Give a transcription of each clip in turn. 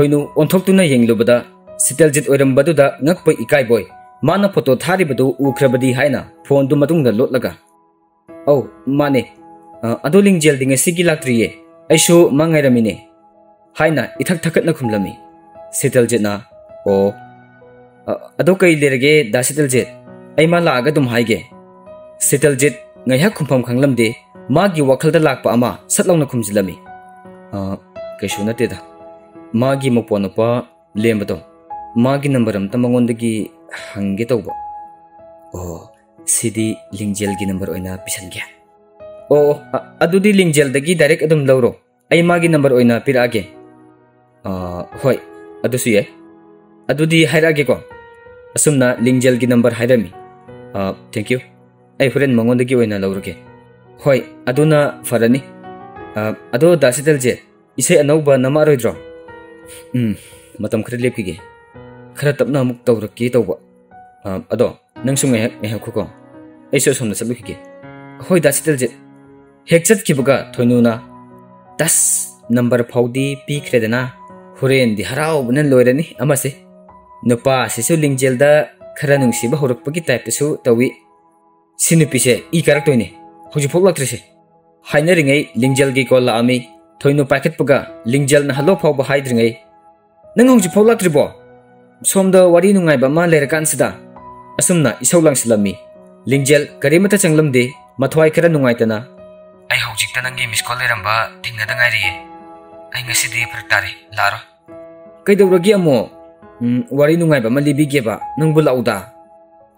थोइनु ओंथोक्तुना येंगलुबदा सितलजित ओइरमबदुदा ngakpa ikai boy mana photo tharibadu ukhrabadi haina phone du matungda lotlaga au mane ado lingjel dinga sigi laktriye aishu mangairamine haina ithak thakatna khumlami सितलजित ना ओ अदो कई लेरगे दा सितलजित ऐमा लागा दुम हाइगे सितलजित ngaiha khumpham khanglamde magi wakhalda lakpa ama satlongna khumjilami kaishu nate da magi moponopa lembado magi number am tamangondagi hange tawba oh sidi lingjel gi number oina pisange oh adudi lingjel dagi direct adum lawro ai magi number oina pirage hoi adusu ye adudi hairage ko asumna lingjel gi number hairami thank you ai friend mangondagi oina lawroge hoi aduna farani ado dasitalje ise anauba namaroidro matam khare lepkige khara tapna muk tawraki tawba ado nang sungai hek khuko ai so somna salukhige hoi dasitalje hekchat kibuga thoinuna 10 number phaudi pi khredana huren di harau bunan loirani amase nupa sisu lingjelda khara nungsiba horakpagi type su tawi sinupise I karaktoine hoji phoglaktrese hainaringai lingjel gi kolla ami thoinu packet puga lingjel na halo phawba haidringai nang hoji phoglaktribo somda wari nungai ba ma lerakan sida asumna isaulang silami lingjel karimata changlamde mathwai khara nungai tana ai hojik tanangi miss call leramba thingna dangai ri ai ngasi de pratare laro kaidawragi amo wari nungai ba malibi geba nangbu lauda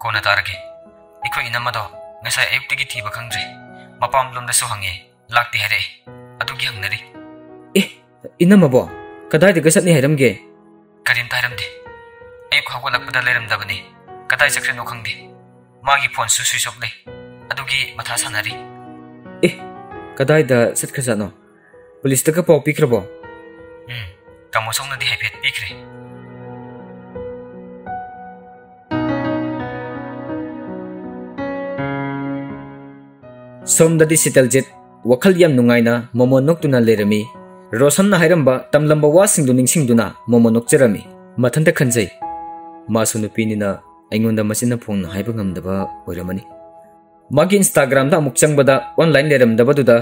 kona tarage ikho inamado ngasa ayuktigi thiba khangre mapam lomda so hange lakti hare adugi hangnari inamabo kadai de gasatni hairamge karim tairamde ay khawgo lakpada leramdabani kadai sakre no khangde magi phone su switch off le adugi matha sanari kadai da satkhrajano police ta ka paw pikrabo kamosong na di haipet pikre somdadi sitaljet wakhal yam nungaina momonok tuna lerami rosan na hairamba tamlamba wasing du ningsing duna momonok cherami mathanta khanjai masu nupinina aingonda masina phone haiba ngamdaba oiramani magi instagram da amuk changbada online leramdaba duda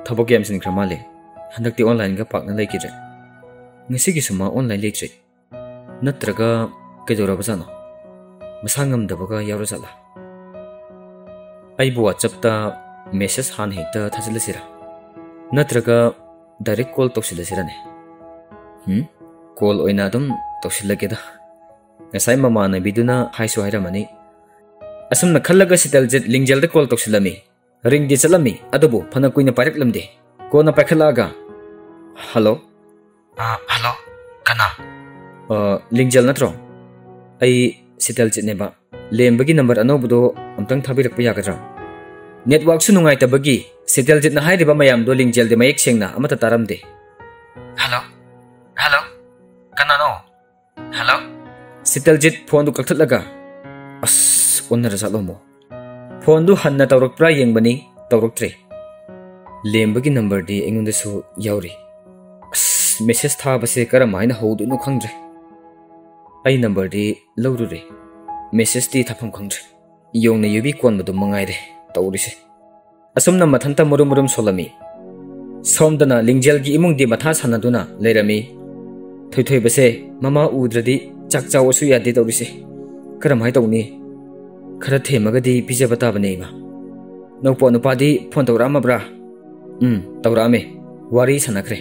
thobok yam sin kramale handakti online ga pakna leikire ngisi gi suma online leitre natraga kedora basano masangamdaba ga yaurasala aibu WhatsApp ta message han hekta thajilasira natraga direct call tawsilasira ne call oina dum tawsilageda ngasai mama na biduna haisu hairamani asumna khallaga sitaljet lingjel da call tawsilami ring di chalami adubu phana kuina pareklamde kona pakhalaga hello hello kana lingjel natro ai sitaljet ne ba lembagi number anobudo amtang thabirakpa yagadra network su nungai tabagi sitaljet na hairiba mayam do lingjel de mayek sengna amata taramde hello hello kana no hello sitaljet phone du kakthatlaga as onnara salomo phone du hanna tawrakpra yengbani tawraktre lembagi number di engonda su yauri as message tha base karamaina hodu no khangre ai number di lawrure message ti thapam khangre yongna yubi kon madu mangai re tawrise asumna mathanta murum solami somdana lingjel gi imung di matha sanaduna lerami thoithoi base mama udradi chakchaw su yadi tawrise karamai tawni khara themagadi pijabata bane ma nokpo nupadi phone tawrama bra tawrame wari sanakre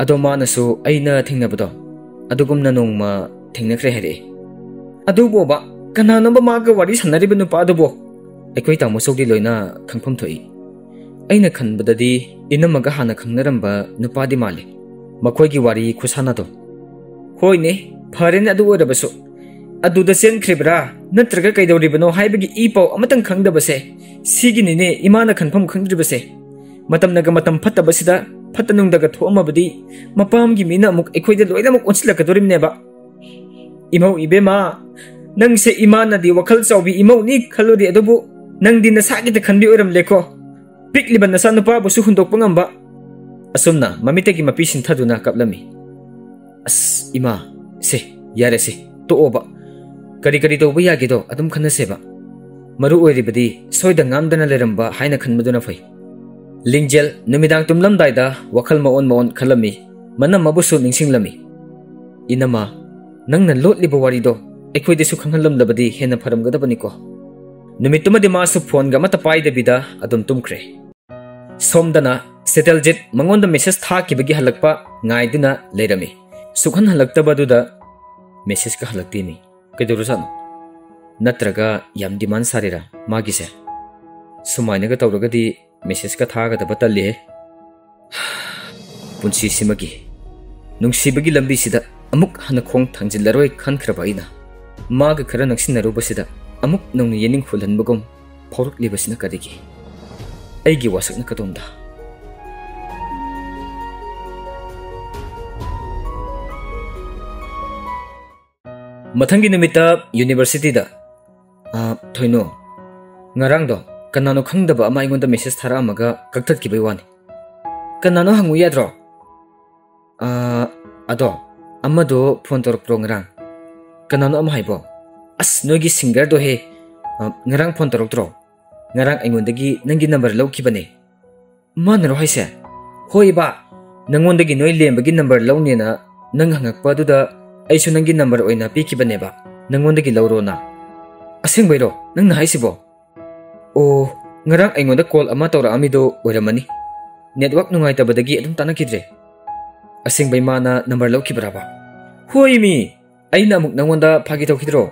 adoma nasu aina thingnabado adugumna nongma thingnakre here adubo ba kanano ba maga wari sanariba nupa adubo aikoi tamo sogdi loina khangpham thoi aina khanbadadi inamaga hana khangnaramba nupadi male makoi gi wari khusana do hoine pharen adu orabasu adu da sen khrebra natraga kaidoribano haibagi I paw amatang khangdabase siginine imana khanpham khangdribase matam naga matam phatabasida phatanung daga thomabadi mapam gi mina muk aikoi da loina muk onsilakadorim neba imau ibema nang se imana di wakal chawbi imau ni khalori adubu nang din nasagi ta khanbi oram leko pikli ban nasa nupa bu su hundok pangamba asumna mamitegi mapisin thaduna kaplami अस इमा से यारे से तो ओबा करी करी तो यागे दो अदुम खनसेबा मरु ओइरिबदी सोइदा ngamdana leramba haina khanmaduna fai lingjel numidang tumlamdaida wakhal maon khalami manam mabusu ningsinglami inama nangna lotliba wari do ekhoi desu khanghalam labadi hena pharamgadabani ko numituma de masu phone ga mata pai de bida adum tumkre somdana seteljet mangonda message tha kibagi halakpa ngaiduna lerami sukhan halaktabaduda message ka halakti mi kedurusano नत्रगा yam demand सारेरा मागिसे सुमाइनगा तौरगदी message का थागा दबा तल्ले पुंसी सिमगी नुंगसिबगी लंबी सिदा अमुक हन खोंग थांजिलरोय खनख्रबा इना माग खरा नक्सिनरुबसिदा अमुक नौन येनिंग खुलहनबगुम फौरकलिबसिना कदिगी अइगी वासकना कदोमदा मथंगी निमित्ता यूनिवर्सिटी दा थोइनो ngarang do kanano khangdaba ama ingonda message thara amaga kaktat ki baiwani kanano hangu yadro ado amado phone torok pro ngarang kanano am haibo as nogi singer do he ngarang phone torok tro ngarang ingondagi nangi number lawki bane manro haise hoiba nangondagi noi lembagi number lawni na nang hangakpa duda aisu nangi number oina piki bane ba nangondagi lawro na asing bairo nang nahaisibo o ngarang aingonda call ama tora amido oiramani network nungai tabadagi adum tanakidre asing bai mana number lawki baraba hoi mi aina muk nangonda phagi tawkidro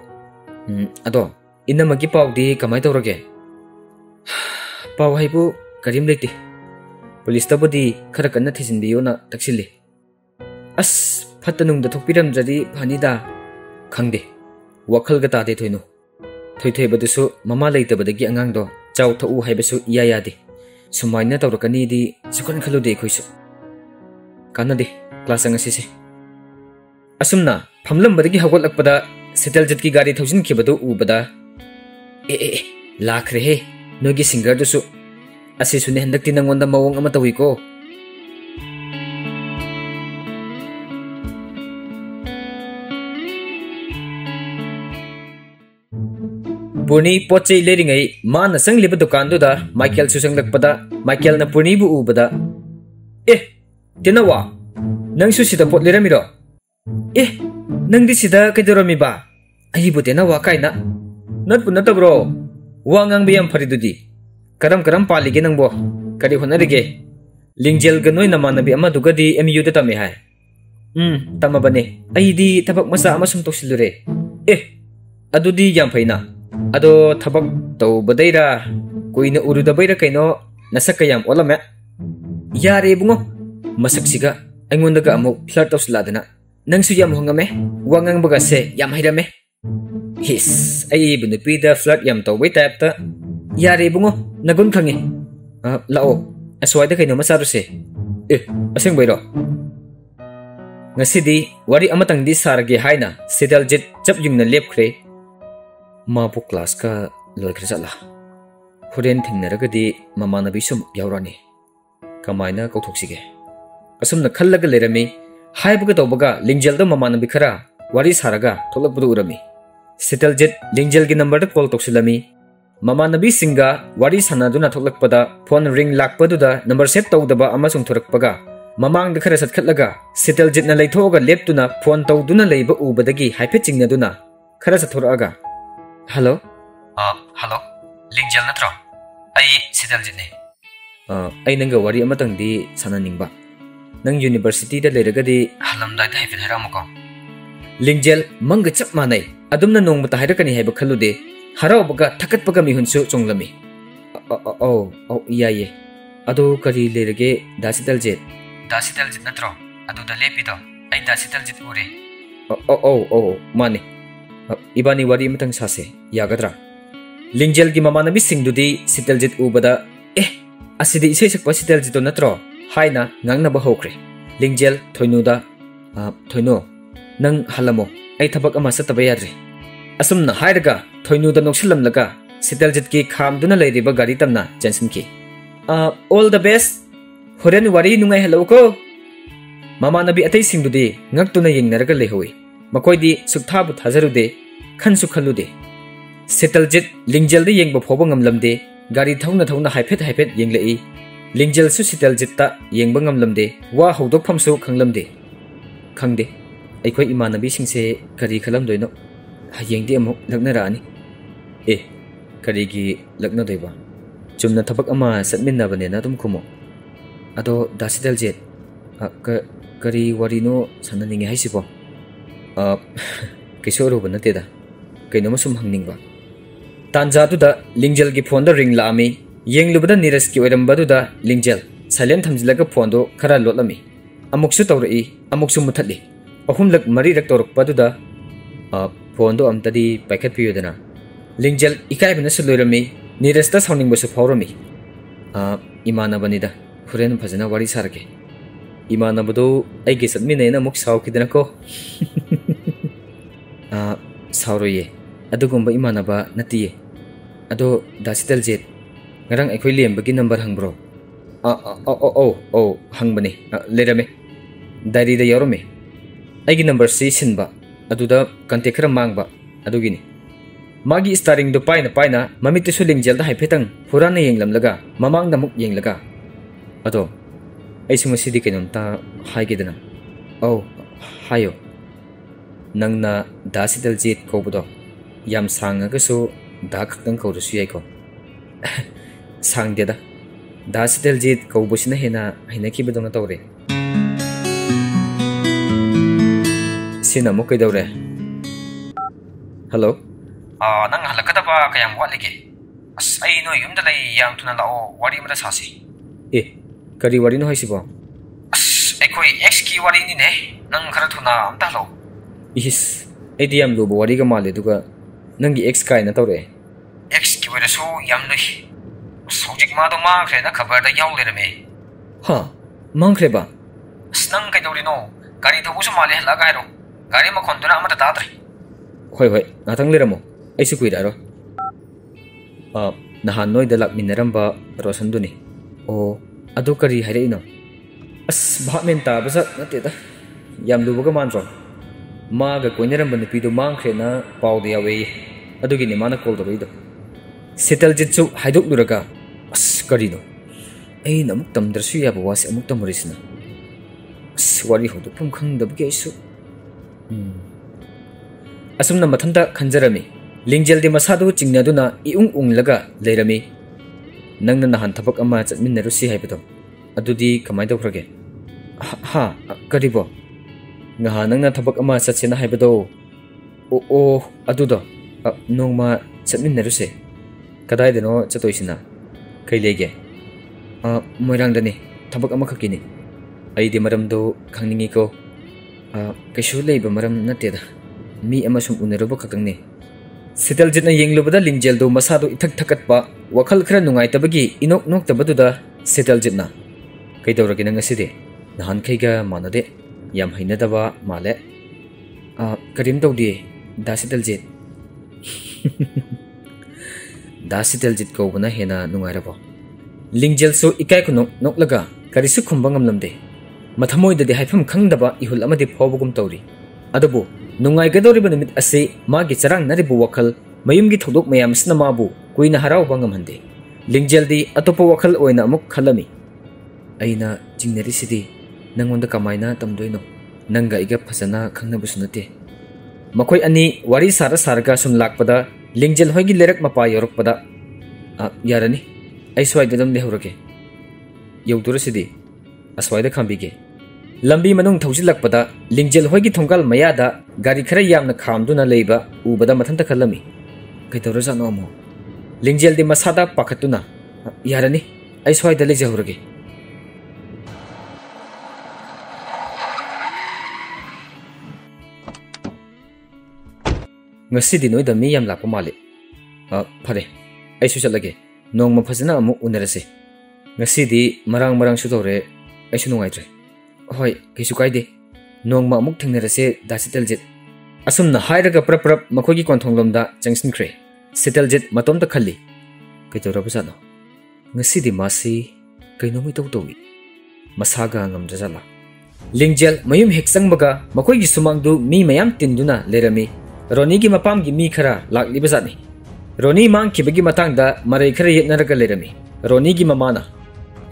ado inamagi pawdi kamai tawrage paw haibu karim leti police tabadi khara kanna thisinbiyo na taksilli as phatanungda thokpiramjadi phanida khangde wakhal ga tade thoinu थोई बदुसु mama लेतबदगी अंगांग दो चाउ थउ हाइबसु इया यादे सुमाइना तौरकनी दी सुखन खलुदे खोइसु कानदे class अंगसिसे असुमना फमलम बदगी हगोलकपदा settle जट की गाड़ी थौजिन खिबदु उबदा ए लाखरे हे नोगी singer दुसु असे सुने हंदकति नंगोंदा मवंग अमा तविको पुर्णी पोचे लेरिंगै माना संगलिब दुकान दुदा माइकेल सुसंगलकपदा माइकेल ना पुर्णी बु उबदा ए तेनावा नंगसु सिदा पोट लेरमिरो ए नंगदि सिदा कैदरमी बा अहिबु तेनावा काइना नतपु नतब्रो वांगांग बियाम फरिदुदी करम पालिगे नंगबो करि होनरिगे लिंगजेल ग नोय नमानबी अमा दुगदी एमयू द तमे हाय तमबने अइदी थबक मसा अमसुम तोसिलुरे ए अदुदी याम फैना अदो थबक तो बदैरा कोइना उरुदबैरा कैनो नसक कयाम ओलमे यारे बुंगो मसक सिगा अइंगोंदगा अमु फ्लर्ट तौसलादना नंगसु याम होंगमे वांगांग बगा से याम हैरमे हिस अइ बुनुपीदा फ्लर्ट याम तौबै टाइपता यारे बुंगो नगुन खंगे लाओ असवाइदा कैनो मसारुसे ए असंग बैरो ngasi wari amatang di sarge haina sidal jet chap yungna lepkhre मापो क्लास का लोइख्रजला होरेन थिंगनरगदी ममानबी सुम यावरानी कमाइना कौथोक्सिगे असुमना खल्लगा लेरमी हाइबगा तौबगा लिंगजेल द ममानबी खरा वारी सारगा थोलकबदु उरमी सेटल जेट लिंगजेल गी नंबर द कॉल तौसिलमी ममानबी सिंगा वारी सानादुना थोलकपदा फोन रिंग लाकपदुदा नंबर सेव तौदबा अमसुंग थोरकपगा ममांग द खरा सतखटलगा सेटल जेट ना लेथोगा लेपतुना फोन तौदुना लेबा उबदगी हाइफे चिंगनदुना खरा सथोरगा हेलो हेलो लिंगजेल नत्रो आई सिदल जिने आई नंगा वारी अमतंगदी सानानिंगबा नंग यूनिवर्सिटी दा लेरगदी हलमदाय दा हाइफे हरामको लिंगजेल मंग चप मानै अदुमना नोंगबता हाइरकनी हाइबा खलुदे हरावबगा थकटपगा मिहुनसु चोंगलमी ओ याये अदो करी लेरगे दासिदल जेट नत्रो अदो दा लेपिदो आई दासिदल जेट उरे ओ माने इबानी वारी मतंग सासे यागद्रा लिंगजेल की ममानबी सिंगदुदी सितलजित उबदा ए असिदि इसे सकपा सितलजितो नत्रो हाइना ngangnaba hokre लिंगजेल थोइनुदा थोइनो नंग हलमो आई थबक अमा सतबा याद्रे असुमना हाइरगा थोइनुदा नोक्सिलमलगा सितलजित की खामदुना लेरिबा गाड़ी तमना जेंसन की ऑल द बेस्ट होरेन वारी नुंगाई हेलो को ꯃꯃꯥꯟꯅꯕꯤ ꯑꯇꯩꯁꯤꯡꯗꯨꯗꯤ ꯉꯛꯇꯨꯅ ꯌꯦꯡꯅꯔꯒ ꯂꯩꯍꯧꯏ ꯃꯈꯣꯏꯗꯤ ꯁꯨꯛꯊꯥꯕꯨ ꯊꯥꯖꯔꯨꯗꯦ ꯈꯟꯁꯨ ꯈꯜꯂꯨꯗꯦ ꯁꯤꯇꯜꯖꯤꯠ ꯂꯤꯡꯖꯦꯜꯗ ꯌꯦꯡꯕ ꯐꯥꯎꯕ ꯉꯝꯂꯝꯗꯦ ꯒꯥꯔꯤ ꯊꯧꯅ ꯊꯧꯅ ꯍꯥꯏꯐꯦꯠ ꯍꯥꯏꯐꯦꯠ ꯌꯦꯡꯂꯛꯏ ꯂꯤꯡꯖꯦꯜꯁꯨ ꯁꯤꯇꯜꯖꯤꯠꯇ ꯌꯦꯡꯕ ꯉꯝꯂꯝꯗꯦ ꯋꯥ ꯍꯧꯗꯣꯛꯐꯝꯁꯨ ꯈꯪꯂꯝꯗꯦ ꯈꯪꯗꯦ ꯑꯩꯈꯣꯏ ꯏꯃꯥꯟꯅꯕꯤꯁꯤꯡꯁꯦ ꯀꯔꯤ ꯈꯜꯂꯝꯗꯣꯏꯅꯣ ꯍꯌꯦꯡꯗꯤ ꯑꯃꯨꯛ ꯂꯛꯅꯔꯛꯑꯅꯤ ꯑꯦ ꯀꯔꯤꯒꯤ ꯂꯛꯅꯗꯣꯏꯕ ꯆꯨꯝꯅ ꯊꯕꯛ ꯑꯃ ꯆꯠꯃꯤꯟꯅꯕꯅꯦꯅ ꯑꯗꯨꯝ ꯈꯨꯝꯃꯣ ꯑꯗꯣ ꯗꯥ ꯁꯤꯇꯜꯖꯤꯠ ꯀꯔꯤ ꯋꯥꯔꯤꯅꯣ ꯁꯥꯟꯅꯅꯤꯡꯉꯦ ꯍꯥꯏꯁꯤꯕꯣ ꯀꯩꯁꯨ ꯑꯔꯨꯕ ꯅꯠꯇꯦꯗ ꯀꯩꯅꯣꯝꯃ ꯁꯨꯝ ꯍꯪꯅꯤꯡꯕ ꯇꯥꯟꯖꯥꯗꯨꯗ ꯂꯤꯡꯖꯦꯜꯒꯤ ꯐꯣꯟꯗ ꯔꯤꯡ ꯂꯥꯛꯑꯝꯃꯤ ꯌꯦꯡꯂꯨꯕꯗ ꯅꯤꯔꯖꯀꯤ ꯑꯣꯏꯔꯝꯕꯗꯨꯗ ꯂꯤꯡꯖꯦꯜ ꯁꯥꯏꯂꯦꯟ ꯊꯝꯖꯤꯜꯂꯒ ꯐꯣꯟꯗꯣ ꯈꯔ ꯂꯣꯠꯂꯝꯃꯤ ꯑꯃꯨꯛꯁꯨ ꯇꯧꯔꯛꯏ ꯑꯃꯨꯛꯁꯨ ꯃꯨꯊꯠꯂꯤ ꯑꯍꯨꯝꯂꯛ ꯃꯔꯤꯔꯛ ꯇꯧꯔꯛꯄꯗꯨꯗ ꯐꯣꯟꯗꯣ ꯑꯝꯇꯗꯤ ꯄꯥꯏꯈꯠꯄꯤꯌꯨꯗꯅ ꯂꯤꯡꯖꯦꯜ ꯏꯀꯥꯏꯕꯅꯁꯨ ꯂꯣꯏꯔꯝꯃꯤ ꯅꯤꯔꯖꯇ ꯁꯥꯎꯅꯤꯡꯕꯁꯨ ꯐꯥꯎꯔꯝꯃꯤ ꯏꯃꯥꯟꯅꯕꯅꯤꯗ ꯍꯣꯔꯦꯟ ꯐꯖꯅ ꯋꯥꯔꯤ ꯁꯥꯔꯒꯦ ꯏꯃꯥꯟꯅꯕꯗꯣ ꯑꯩꯒꯤ ꯆꯠꯃꯤꯟꯅꯩꯅ ꯑꯃꯨꯛ ꯁꯥꯎꯈꯤꯗꯅꯀꯣ ꯁꯥꯎꯔꯣꯏꯌꯦ ꯑꯗꯨꯒꯨꯝꯕ ꯏꯃꯥꯟꯅꯕ ꯅꯠꯇꯤꯌꯦ ꯑꯗꯣ ꯗꯥ ꯁꯤꯇꯜꯖꯤꯠ ꯉꯔꯥꯡ ꯑꯩꯈꯣꯏ ꯂꯦꯝꯕꯒꯤ ꯅꯝꯕꯔ ꯍꯪꯕ꯭ꯔꯣ ꯑꯧ ꯍꯪꯕꯅꯦ ꯂꯩꯔꯝꯃꯦ ꯗꯥꯏꯔꯤꯗ ꯌꯥꯎꯔꯝꯃꯦ ꯑꯩꯒꯤ ꯅꯝꯕꯔꯁꯤ ꯁꯤꯟꯕ ꯑꯗꯨꯗ ꯀꯟꯇꯦꯛ ꯈꯔ ꯃꯥꯡꯕ ꯑꯗꯨꯒꯤꯅꯤ ꯃꯥꯒꯤ ꯁ꯭ꯇꯥꯔꯤꯡꯗꯨ ꯄꯥꯏꯅ ꯄꯥꯏꯅ ꯃꯃꯤꯠꯇꯨꯁꯨ ꯂꯤꯡꯖꯦꯜꯗ ꯍꯥꯏꯐꯦꯠꯇꯪ ꯍꯨꯔꯥꯟꯅ ꯌꯦꯡꯂꯝꯂꯒ ꯃꯃꯥꯡꯗ ꯑꯃꯨꯛ ꯌꯦꯡꯂꯒ ꯑꯗꯣ ꯑꯩꯁꯨ ꯉꯁꯤꯗꯤ ꯀꯩꯅꯣꯝꯇ ꯍꯥꯏꯒꯦꯗꯅ ꯑꯧ ꯍꯥꯏꯌꯣ ꯅꯪꯅ ꯗꯥ ꯁꯤꯇꯜꯖꯤꯠ ꯀꯧꯕꯗꯣ ꯌꯥꯝ ꯁꯥꯡꯉꯒꯁꯨ ꯗꯥ ꯈꯛꯇꯪ ꯀꯧꯔꯁꯨ ꯌꯥꯏꯀꯣ ꯁꯥꯡꯗꯦꯗ ꯗꯥ ꯁꯤꯇꯜꯖꯤꯠ ꯀꯧꯕꯁꯤꯅ ꯍꯦꯟꯅ ꯍꯩꯅꯈꯤꯕꯗꯧꯅ ꯇꯧꯔꯦ ꯁꯤꯅ ꯑꯃꯨꯛ ꯀꯩꯗꯧꯔꯦ ꯍꯜꯂꯣ ꯅꯪ ꯍꯜꯂꯛꯀꯗꯕ ꯀꯌꯥꯝ ꯋꯥꯠꯂꯤꯒꯦ ꯑꯁ ꯑꯩ ꯅꯣꯏ ꯌꯨꯝꯗ ꯂꯩ ꯌꯥꯝ ꯊꯨꯅ ꯂꯥꯛꯑꯣ ꯋꯥꯔꯤ ꯑꯃꯇ ꯁꯥꯁꯤ ꯑꯦ ꯀꯔꯤ ꯋꯥꯔꯤꯅꯣ ꯍꯥꯏꯁꯤꯕꯣ ꯑꯁ ꯑꯩꯈꯣꯏ ꯑꯦꯛꯁꯀꯤ ꯋꯥꯔꯤꯅꯤꯅꯦ ꯅꯪ ꯈꯔ ꯊꯨꯅ ꯑꯝꯇ ꯍꯜꯂꯛꯑꯣ ꯏꯁ ꯑꯩꯗꯤ ꯌꯥꯝ ꯂꯨꯕ ꯋꯥꯔꯤꯒ ꯃꯥꯜꯂꯦ ꯑꯗꯨꯒ ꯅꯪꯒꯤ ꯑꯦꯛꯁ ꯀꯥꯏꯅ ꯇꯧꯔꯛꯑꯦ ꯑꯦꯛꯁꯀꯤ ꯑꯣꯏꯔꯁꯨ ꯌꯥꯝ ꯂꯨꯏ ꯑꯁ ꯍꯧꯖꯤꯛ ꯃꯥꯗꯣ ꯃꯥꯡꯈ꯭ꯔꯦꯅ ꯈꯕꯔꯗ ꯌꯥꯎ ꯂꯩꯔꯝꯃꯦ ꯍꯥ ꯃꯥꯡꯈ꯭ꯔꯦꯕ ꯑꯁ ꯅꯪ ꯀꯩꯗꯧꯔꯤꯅꯣ ꯒꯥꯔꯤ ꯊꯧꯕꯁꯨ ꯃꯥꯜꯂꯦ ꯍꯜꯂꯛꯑꯒ ꯍꯥꯏꯔꯣ ꯒꯥꯔꯤ ꯃꯈꯣꯟꯗꯨꯅ ꯑꯃꯠꯇ ꯇꯥꯗ꯭ꯔꯦ ꯍꯣꯏ ꯉꯥꯛꯇꯪ ꯂꯩꯔꯝꯃꯣ ꯑꯩꯁꯨ ꯀꯨꯏꯔꯛꯑꯔꯣꯏ ꯅꯍꯥꯟ ꯅꯣꯏꯗ ꯂꯥꯛꯃꯤꯟꯅꯔꯝꯕ ꯔꯣꯁꯟꯗꯨꯅꯤ ꯑꯣ ꯑꯗꯨ ꯀꯔꯤ ꯍꯥꯏꯔꯛꯏꯅꯣ ꯑꯁ ꯚꯥꯞ ꯃꯦꯟ ꯇꯥꯕꯖꯥꯠ ꯅꯠꯇꯦꯗ ꯌꯥꯝ ꯂꯨꯕꯒ ꯃꯥꯟꯗ꯭ꯔꯣ ꯃꯥꯒ ꯀꯣꯏꯅꯔꯝꯕ ꯅꯨꯄꯤꯗꯣ ꯃꯥꯡꯈ꯭ꯔꯦꯅ ꯄꯥꯎꯗ ꯌꯥꯎꯋꯦꯌꯦ ꯑꯗꯨꯒꯤꯅꯤ ꯃꯥꯅ ꯀꯣꯜ ꯇꯧꯔꯛꯏꯗꯣ ꯁꯤꯇꯜꯖꯤꯠꯁꯨ ꯍꯥꯏꯗꯣꯛꯂꯨꯔꯒ ꯑꯁ ꯀꯔꯤꯅꯣ ꯑꯩꯅ ꯑꯃꯨꯛ ꯇꯝꯗ꯭ꯔꯁꯨ ꯌꯥꯕ ꯋꯥꯁꯦ ꯑꯃꯨꯛ ꯇꯝꯃꯨꯔꯤꯁꯤꯅ ꯑꯁ ꯋꯥꯔꯤ ꯍꯧꯗꯣꯛꯐꯝ ꯈꯪꯗꯕꯒꯤ ꯑꯩꯁꯨ ꯑꯁꯨꯝꯅ ꯃꯊꯟꯇ ꯈꯟꯖꯔꯝꯃꯤ ꯂꯤꯡꯖꯦꯜꯗꯤ ꯃꯁꯥꯗꯨ ꯆꯤꯡꯅꯗꯨꯅ ꯏꯎꯪ ꯎꯪꯂꯒ ꯂꯩꯔꯝꯃꯤ ꯅꯪꯅ ꯅꯍꯥꯟ ꯊꯕꯛ ꯑꯃ ꯆꯠꯃꯤꯟꯅꯔꯨꯁꯤ ꯍꯥꯏꯕꯗꯣ ꯑꯗꯨꯗꯤ ꯀꯃꯥꯏ ꯇꯧꯈ꯭ꯔꯒꯦ ꯍꯥ ꯀꯔꯤꯕꯣ ꯅꯍꯥꯟ ꯅꯪꯅ ꯊꯕꯛ ꯑꯃ ꯆꯠꯁꯦꯅ ꯍꯥꯏꯕꯗꯣ ꯑꯣ ꯑꯗꯨꯗꯣ ꯅꯣꯡꯃ ꯆꯠꯃꯤꯟꯅꯔꯨꯁꯦ ꯀꯗꯥꯏꯗꯅꯣ ꯆꯠꯇꯣꯏꯁꯤꯅ ꯀꯩ ꯂꯩꯒꯦ ꯃꯣꯏꯔꯥꯡꯗꯅꯤ ꯊꯕꯛ ꯑꯃꯈꯛꯀꯤꯅꯤ ꯑꯩꯗꯤ ꯃꯔꯝꯗꯣ ꯈꯪꯅꯤꯡꯉꯤꯀꯣ ꯀꯩꯁꯨ ꯂꯩꯕ ꯃꯔꯝ ꯅꯠꯇꯦꯗ ꯃꯤ ꯑꯃ ꯁꯨꯝ ꯎꯅꯔꯨꯕ ꯈꯛꯇꯪꯅꯤ ꯁꯤꯇꯜꯖꯤꯠꯅ ꯌꯦꯡꯂꯨꯕꯗ ꯂꯤꯡꯖꯦꯜꯗꯨ ꯃꯁꯥꯗꯨ ꯏꯊꯛ ꯊꯛꯀꯠꯄ ꯋꯥꯈꯜ ꯈꯔ ꯅꯨꯡꯉꯥꯏꯇꯕꯒꯤ ꯏꯅꯣꯛ ꯅꯣꯛꯇꯕꯗꯨꯗ ꯁꯤꯇꯜꯖꯤꯠꯅ ꯀꯩꯗꯧꯔꯒꯦ ꯅꯪ ꯉꯁꯤꯗꯤ ꯅꯍꯥꯟꯈꯩꯒ ꯃꯥꯟꯅꯗꯦ ꯌꯥꯝ ꯍꯩꯅꯗꯕ ꯃꯥꯜꯂꯦ ꯀꯔꯤꯝ ꯇꯧꯗꯦ ꯗꯥ ꯁꯤꯇꯜꯖꯤꯠ ꯗꯥ ꯁꯤꯇꯜꯖꯤꯠ ꯀꯧꯕꯅ ꯍꯦꯟꯅ ꯅꯨꯡꯉꯥꯏꯔꯕꯣ ꯂꯤꯡꯖꯦꯜꯁꯨ ꯏꯀꯥꯏ ꯈꯨꯅꯣꯛ ꯅꯣꯛꯂꯒ ꯀꯔꯤꯁꯨ ꯈꯨꯝꯕ ꯉꯝꯂꯝꯗꯦ ꯃꯊꯃꯣꯏꯗꯗꯤ ꯍꯥꯏꯐꯝ ꯈꯪꯗꯕ ꯏꯍꯨꯜ ꯑꯃꯗꯤ ꯐꯥꯎꯕꯒꯨꯝ ꯇꯧꯔꯤ ꯑꯗꯨꯕꯨ ꯅꯨꯡꯉꯥꯏꯒꯗꯧꯔꯤꯕ ꯅꯨꯃꯤꯠ ꯑꯁꯤ ꯃꯥꯒꯤ ꯆꯔꯥꯡꯅꯔꯤꯕ ꯋꯥꯈꯜ ꯃꯌꯨꯝꯒꯤ ꯊꯧꯗꯣꯛ ꯃꯌꯥꯝꯁꯤꯅ ꯃꯥꯕꯨ ꯀꯨꯏꯅ ꯍꯔꯥꯎꯕ ꯉꯝꯍꯟꯗꯦ ꯂꯤꯡꯖꯦꯜꯗꯤ ꯑꯇꯣꯞꯄ ꯋꯥꯈꯜ ꯑꯣꯏꯅ ꯑꯃꯨꯛ ꯈꯜꯂꯝꯃꯤ ꯑꯩꯅ ꯆꯤꯡꯅꯔꯤꯁꯤꯗꯤ ꯅꯪꯉꯣꯟꯗ ꯀꯃꯥꯏꯅ ꯇꯝꯗꯣꯏꯅꯣ ꯅꯪꯒ ꯑꯩꯒ ꯐꯖꯅ ꯈꯪꯅꯕꯁꯨ ꯅꯠꯇꯦ ꯃꯈꯣꯏ ꯑꯅꯤ ꯋꯥꯔꯤ ꯁꯥꯔꯒ ꯁꯨꯝ ꯂꯥꯛꯄꯗ ꯂꯤꯡꯖꯦꯜ ꯍꯣꯏꯒꯤ ꯂꯩꯔꯛ ꯃꯄꯥ ꯌꯧꯔꯛꯄꯗ ꯌꯥꯔꯅꯤ ꯑꯩ ꯁ꯭ꯋꯥꯏꯗ ꯑꯗꯨꯝ ꯂꯩꯍꯧꯔꯒꯦ ꯌꯧꯗꯣꯔꯁꯤꯗꯤ ꯑꯁ꯭ꯋꯥꯏꯗ ꯈꯥꯝꯕꯤꯒꯦ ꯂꯝꯕꯤ ꯃꯅꯨꯡ ꯊꯧꯖꯤꯜꯂꯛꯄꯗ ꯂꯤꯡꯖꯦꯜ ꯍꯣꯏꯒꯤ ꯊꯣꯡꯒꯥꯜ ꯃꯌꯥꯗ ꯒꯥꯔꯤ ꯈꯔ ꯌꯥꯝꯅ ꯈꯥꯝꯗꯨꯅ ꯂꯩꯕ ꯎꯕꯗ ꯃꯊꯟꯇ ꯈꯜꯂꯝꯃꯤ ꯀꯩꯗꯧꯔꯖꯥꯠꯅꯣ ꯑꯃꯨꯛ ꯂꯤꯡꯖꯦꯜꯗꯤ ꯃꯁꯥꯗ ꯄꯥꯈꯠꯇꯨꯅ ꯌꯥꯔꯅꯤ ꯑꯩ ꯁ꯭ꯋꯥꯏꯗ ꯂꯩꯖꯍꯧꯔꯒꯦ ꯉꯁꯤꯗꯤ ꯅꯣꯏꯗ ꯃꯤ ꯌꯥꯝ ꯂꯥꯛꯄ ꯃꯥꯜꯂꯤ ꯐꯔꯦ ꯑꯩꯁꯨ ꯆꯠꯂꯒꯦ ꯅꯣꯡꯃ ꯐꯖꯅ ꯑꯃꯨꯛ ꯎꯅꯔꯁꯦ ꯉꯁꯤꯗꯤ ꯃꯔꯥꯡꯁꯨ ꯇꯧꯔꯦ ꯑꯩꯁꯨ ꯅꯨꯡꯉꯥꯏꯇ꯭ꯔꯦ ꯍꯣꯏ ꯀꯩꯁꯨ ꯀꯥꯏꯗꯦ ꯅꯣꯡꯃ ꯑꯃꯨꯛ ꯊꯦꯡꯅꯔꯁꯦ ꯗꯥ ꯁꯤꯇꯜꯖꯤꯠ ꯑꯁꯨꯝꯅ ꯍꯥꯏꯔꯒ ꯄ꯭ꯔꯞ ꯃꯈꯣꯏꯒꯤ ꯀꯣꯟꯊꯣꯡꯂꯣꯝꯗ ꯆꯪꯁꯤꯟꯈ꯭ꯔꯦ ꯁꯤꯇꯜꯖꯤꯠ ꯃꯇꯣꯝꯇ ꯈꯜꯂꯤ ꯀꯩꯗꯧꯔꯕꯖꯥꯠꯅꯣ ꯉꯁꯤꯗꯤ ꯃꯥꯁꯤ ꯀꯩꯅꯣꯝ ꯏꯇꯧ ꯇꯧꯏ ꯃꯁꯥꯒ ꯉꯝꯗ꯭ꯔꯖꯥꯠꯂꯥ लिंगजेल मयुम हेक संगबगा मखोइगी सुमांगदु मी मयाम तिंदुना लेरमी रोनी की मपामगी मी खरा लाक्लिबा जानी रोनी मांगखिबगी मतंगदा मरै खरा येतनरगा लेरमी रोनी की ममाना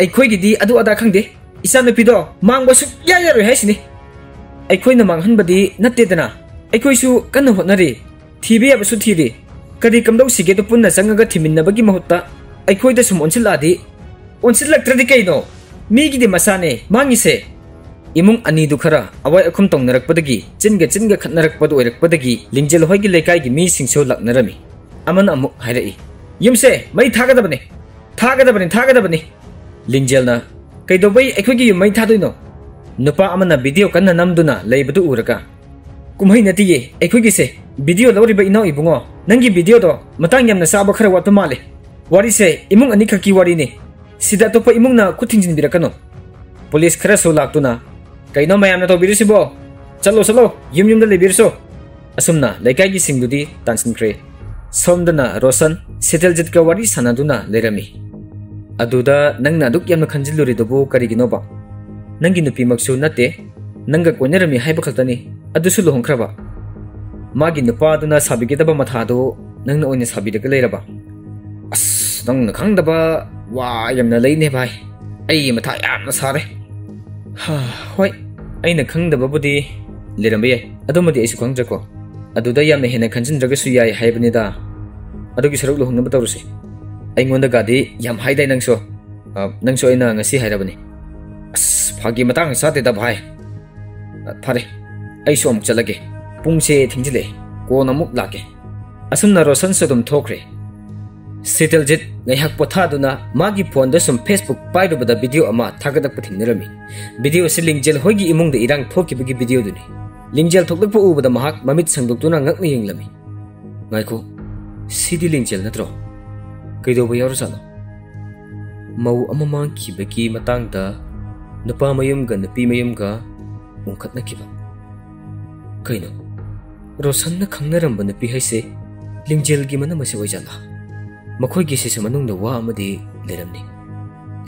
अखोइगिदी अदु अदा खंगदे इसा नपिदो मांगबसु यायारोय हाइसिनी अखोइना मांगहनबदी नत्तेदना अखोइसु कन्न होटनरी थीबे याबसु थीरी कदी कमदौ सिगे तो पुन्ना संगगा थिमिन्नबगी महत्ता अखोइदा सुम ओनसिलादी ओनसिलक्त्रदि कइनो मीगिदी मसाने मांगिसे इमुंग अनी दुखरा अवाय अखुम तौनरकपदगी चिनगा खतनरकपद ओइरकपदगी लिंगजेल होइगी लेकाइगी मी सिंगसो लक्नरमी अमन अमुक हाइरई युमसे मई थागदबने लिंगजेलना कइदोबै अखोइगी युम मई थादोइनो नुपा अमना वीडियो कन्ना नमदुना लेबदु उरका कुमहै नतिये अखोइगी से वीडियो लौरिबा इनाउ इबुंगो नंगी वीडियो दो मतंग यमना साबा खरा वात माले वारी से इमुंग अनी खकी वारी ने सिदा तोप इमुंगना खुथिंजिन बिरकनो पुलिस खरा सो लाक्तुना कईनो मैम तो बिरसिबो चलो युम युम लेबिरसो असुमना लेकाइगी सिंगदुदी तानसिनख्रे सोमदना रोशन सितलजित का वारी सनादुना लेरमी अदुदा नंगना दुक यमना खंजिलुरिदुबो करिगिनोबा नंगी नुपी मक्सु नते नंगा कोइनरमी हाइबा खतनी अदुसु लोहंख्रबा मागी नुपादुना साबिगेदबा मथादो नंगना ओइने साबिदगा लेरबा अस नंगना खंगदबा वा यमना लेने भाई अई मथा यामना सारे हा होय अइना खंगदबबुदी लेरमबे याय अदुमदी आइसु खंगजको अदुदा यामना हेना खंजिनद्रगसु याय हाइबनिदा अदुगी सरुक लोहंगनबा तौरसे अइंगोंदा गादी याम हाइदाय नंगसो अइना ngasi हाइरबनी अस फागी मतंग सातेदा भाई फारे आइसु अमुक चलगे पुंगसे थिंजिले कोन अमुक लागे असुमना रोशन सदुम थोखरे सितलजित ngaiहक पोथादुना मागी फोन सुम फेसबुक पाइरुबदा वीडियो अमा थागदक पथिंगनरमी वीडियो से लिंगजेल होगी इमुंग इरांग थोकिबगी वीडियो दुनी लिंगजेल थोकलकप उबदा महाक ममित संगदुक्तुना ngakna yenglami ngaiko सिदी लिंगजेल नत्रो कइदोबा यावरसानो मौ अमा मांगखिबगी मतंगदा नुपा मयुमगा नुपी मयुमगा उंखतनखिबा कइनो रोशनना खंगनरंबा नुपी हाइसे लिंगजेलगी मनमसे वइजाला मखोइगी सिसे मनुंगदा वा अमदि लेरमनी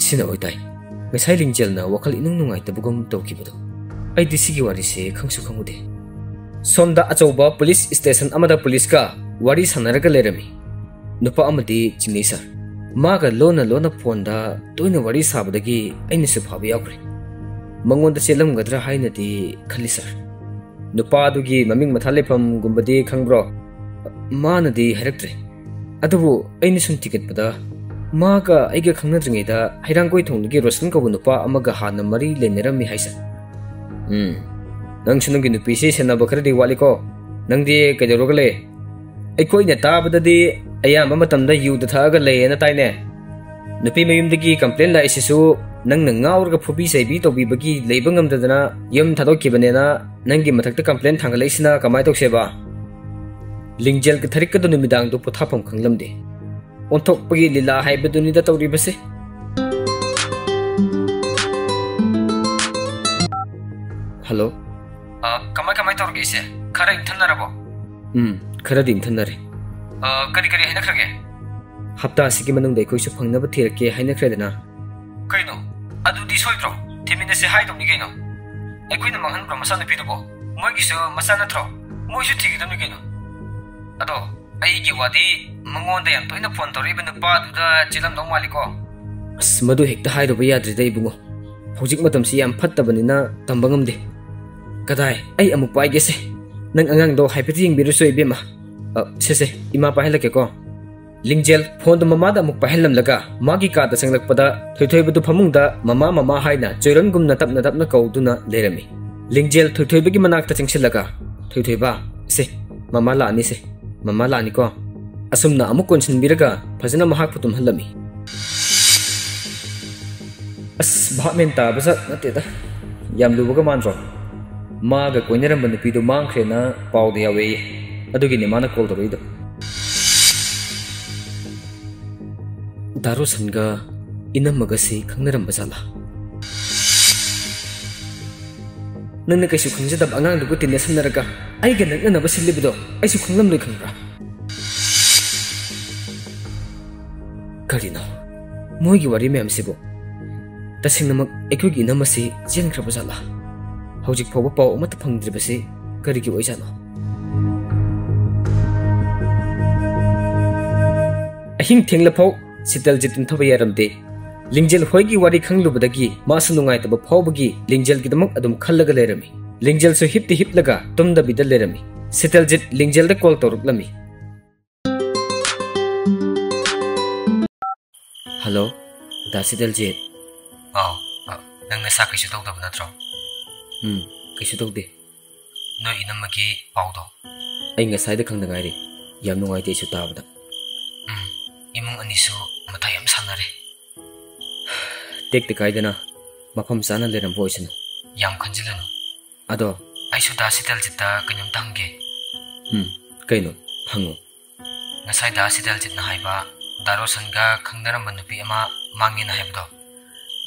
सिना ओइताइ ngasai लिंगजेलना वखल इनुंग नुंगाइतबगुम तौखिबदो आइदि सिगी वारिसे खंगसु खंगुदे सोमदा अचौबा पुलिस स्टेशन अमदा पुलिस का वारी सनरगा लेरमी नुपा अमदि चिंगै सर मागा लोना फोनदा तोइना वारी साबदगी आइनसु फाबा यावख्रे मंगोंदा चेलमगद्रा हाइनदि खलि सर नुपा दुगी ममिंग मथा लेफम गुंबदि खंगब्रो मानदि हरक्त्रे अदुबु आइनि सुन टिकेटपदा मागा आइगा खंगनद्रिङैदा हैरांगोइ थोंदगी रोशन कबु नुपा अमगा हाना मरी लेनेरमी हाइसा नंग सुनंगी नुपीसे सेनाबा खरदि वालिको नंगदि कइदोरगले अइखोइना ताबददि अयाम्बा मतमदा युदा थागा लेना ताइने नुपी मयुमदगी कंप्लेन लाइसिसु नंगना ngaurga फुबी सैबी तोबीबगी लेबा ngamdadana यम थादोखिबनेना नंगी मथक्ता कंप्लेन थांगलेसिना कमाय तोक्सेबा लिंगजेल के थरिकदो नुमिदांग दो पोथाफम खंगलमदे ओंथोकपगी लीला हाइबदुनिदा तौरिबसे हेलो कमाय तौरगेसे खरा इंथनरबो खरदि इंथनरे करी हाइनखरगे हप्ता सिगी मनंग देखोइसु फंगनबा थिरके हाइनखरेदना कइनो अदुदि सोइद्रो थिमिनसे हाइदोनि कइनो एखोइना मंगहनब्रो मसा नपिदबो मोइगिसु मसा नत्रो मोइसु थिगिदोनि कइनो अदो आइगी वादी मंगोंदा याम तोइना फोन तौरिबा नुपादुदा चिलमदौ मालिको अस मदु हेक्ता हाइरोबा याद्रिदा इबुंगो हौजिक मतमसि याम फत्तबनिना तंबा ngamde कदाय आई अमुक पाइगेसे नंग अंगांगदो हाइपेति यिंगबिरुसु इबेमा से इमा पाहलकेको लिंगजेल फोन ममादा अमुक पाहलमलगा मागी कादा संगलकपदा थोइथोइबदु फमुंगदा ममा हाइना चोइरनगुमना तपना कौदुना लेरमी लिंगजेल थोइथोइबगी मनाक्ता चिंगसिलगा थोइथोइबा से ममा लानिको असुमना अमुक कोनसिनबिरगा फजना महाक पुतुम हलमी अस भामेन ताबजा नतेदा याम लुबगा मानरो मागा कोइनरंबा नुपीदो मांगख्रेना पाउदा यावे अदुगिनि माना कॉल तौरिदो दारोसनगा इनमगसी खंगनरंबा जाला नंगना कैसु खंगजदब अंगांगदुगु तिन्ने सनरगा आइगा नंगनबा सिलिबदो आइसु खंगलमलोइ खंगब्रा करिनो मोइगी वारी मैम सिबो तसिंगनमक एकोगी नमसी चेनख्रबा जाला hojik phaw paw amat phangdribase karigi oijano ahing thengla phaw Siteljit thaba yaramde lingjel hoigi wari khanglubadagi masu nungai taba phawbagi lingjel gidamak adum khallaga lerami lingjel so hiplaga tumda bidal lerami Siteljit lingjel da call toruklami hello da Siteljit nang na sa kaisu tawdaba natro kaisu tawde no inamagi pawdo ai ngasai da khangda ngairi yam nungai te su tabada imung anisu matai am sanare tek kaidana mafam sana leram voice yam khanjilano ado aisu da Siteljit ta kanyam tangge kaino hangu ngasai da Siteljit na haiba darosan ga khangdaram manupi ama mangina haibdo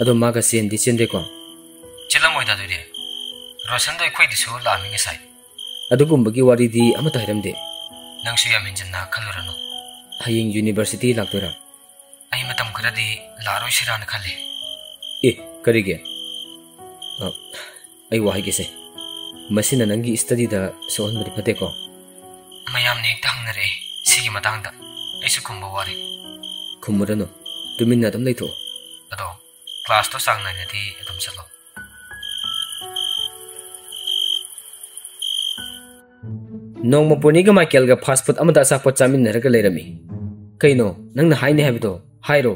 ado maga sen di sende ko chilamoy da dure rosan doi khoi disu lami ngasai ado gumbagi wari di amata hiramde nangsu yam hinjana khalurano haying university laktora ai matam kharadi laroi sirana khale karige ai wahi gese masina nangi study da sohon mari phate ko mayam ne tangnare sigi matang da aisu kumba wari kumurano tuminna dam leitho ado class to sang na thi adum salo nong mapuni ga Michael ga fast food amada sa pot chamin naraga lerami kaino nang na haine habito hairo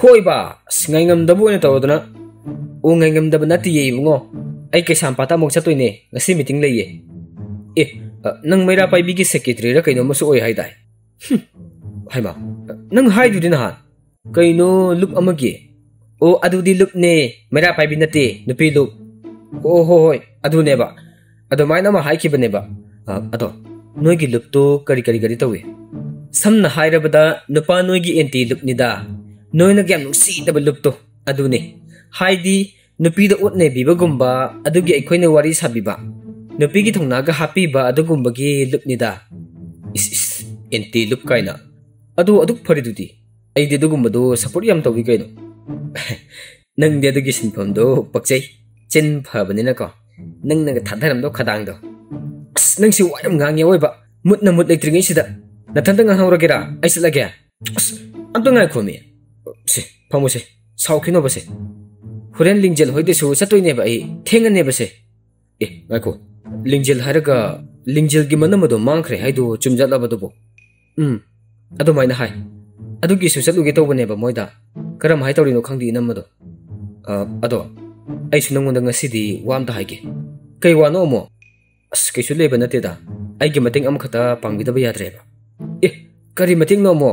hoi ba singaingam dabu ne tawdana o ngaingam dab nati ye bungo ai ke sampata mok chatoi ne ngasi meeting leye nang meira pai bi gi secretary ra kaino masu oi haidai haima nang haidu din ha kaino look amagi o adudi look ne meira pai bi nati nupi look o hoi adu ne ba ado maina ma haiki bane ba ado noigi look to kari tawi samna hairabada nupa noigi enti look nida noina gyam nusi daba look to adune haidi nupi da utne biba gumba adugi aikhoine wari sabiba nupi gi thongna ga happy ba adugumba gi look nida is enti look kaina adu aduk faridudi ai de dugumba do support yam tawi kaino nang de adugi sinpham do pakchai chen phabanina ko nang na thadharam do khadang do nang si wayam ngange oiba mutna mut electric sida nathanda nga hawragera aislage amto ngai khomi se phamuse saukhino base huren lingjel hoide su chatoine ba ai thengane base ngai ko lingjel haraga lingjel gi manamado mangkhre haidu chumjala badubo ado maina hai adu gi su chatuge tobane ba moida karam hai tawrino khangdi namado ado ai su nangonda ngasidi wamda haige kai wano mo kaisu leba nateda aigi mating am khata pangbidaba yadreba kari mating no mo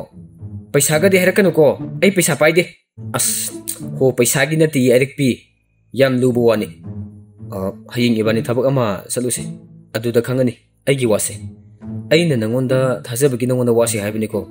paisa ga de harakanu ko ai paisa paide ho paisa gi nati arekpi yam lubu wani haying ibani thabak ama saluse adu da khangani aigi wase aina nangonda thajabagi nangonda wase haibini ko